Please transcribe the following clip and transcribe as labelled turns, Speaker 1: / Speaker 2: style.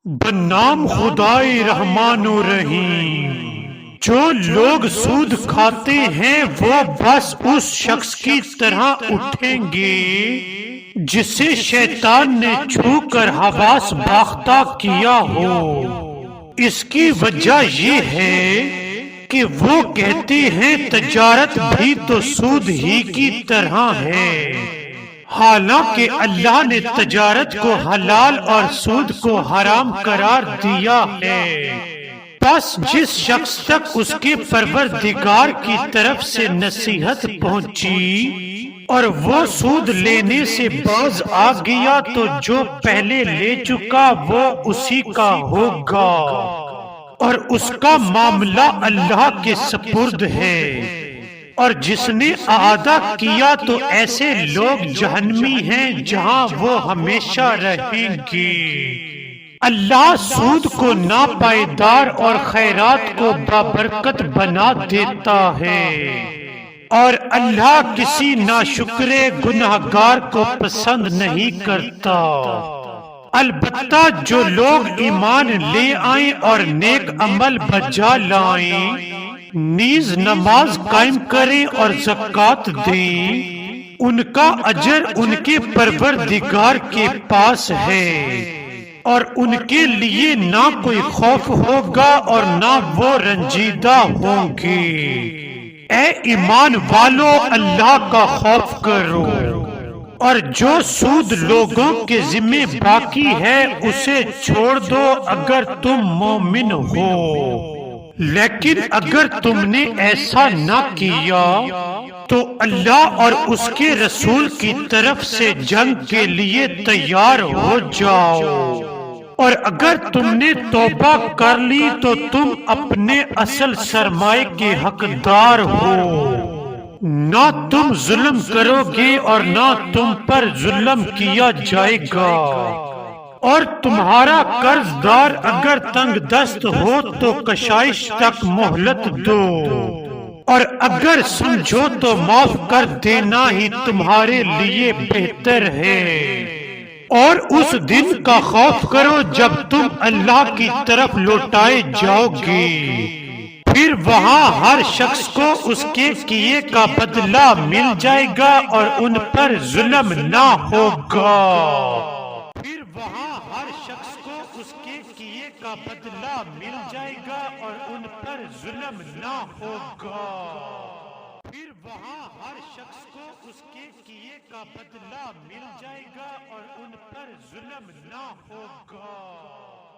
Speaker 1: بنام خدائے رحمان و رحیم۔ جو لوگ سود کھاتے ہیں وہ بس اس شخص کی طرح اٹھیں گے جسے شیطان نے چھو کر حواس باختہ کیا ہو۔ اس کی وجہ یہ ہے کہ وہ کہتے ہیں تجارت بھی تو سود ہی کی طرح ہے، حالانکہ اللہ نے تجارت کو حلال اور سود کو حرام قرار دیا ہے۔ بس جس شخص تک اس کے پروردگار کی طرف سے نصیحت پہنچی اور وہ سود لینے سے باز آ گیا تو جو پہلے لے چکا وہ اسی کا ہوگا اور اس کا معاملہ اللہ کے سپرد ہے، اور جس نے اعادہ کیا تو ایسے لوگ جہنمی ہیں جہاں وہ ہمیشہ رہیں گے۔ اللہ سود کو ناپائیدار اور خیرات کو بابرکت بنا دیتا ہے، اور اللہ کسی ناشکر گناہگار کو پسند نہیں کرتا۔ البتہ جو لوگ ایمان لے آئیں اور نیک عمل بجا لائیں، نیز نماز قائم کریں اور زکوٰۃ دیں، ان کا اجر ان کے پروردگار کے پاس ہے، اور ان کے لیے نہ کوئی خوف ہوگا اور نہ وہ رنجیدہ ہوں گے۔ اے ایمان والو، اللہ کا خوف کرو، اور جو سود لوگوں کے ذمہ باقی ہے اسے چھوڑ دو اگر تم مومن ہو۔ لیکن اگر تم نے ایسا نہ کیا تو اللہ اور اس کے رسول کی طرف سے جنگ کے لیے تیار ہو جاؤ، اور اگر تم نے توبہ کر لی تو تم اپنے اصل سرمائے کے حقدار ہو۔ نہ تم ظلم کرو گے اور نہ تم پر ظلم کیا جائے گا، اور تمہارا قرض دار اگر تنگ دست ہو تو کشائش تک مہلت دو، اور اگر سمجھو تو معاف کر دینا ہی تمہارے لیے بہتر ہے۔ اور اس دن کا خوف کرو جب تم اللہ کی طرف لوٹائے جاؤ گے، پھر وہاں ہر شخص کو اس کے کیے کا بدلہ مل جائے گا اور ان پر ظلم نہ ہوگا۔ پھر وہاں ہر شخص کو اس کے کیے کا بدلہ مل جائے گا اور ان پر ظلم نہ ہوگا۔ پھر وہاں ہر شخص کو اس کے کیے کا بدلہ مل جائے گا اور ان پر ظلم نہ ہوگا۔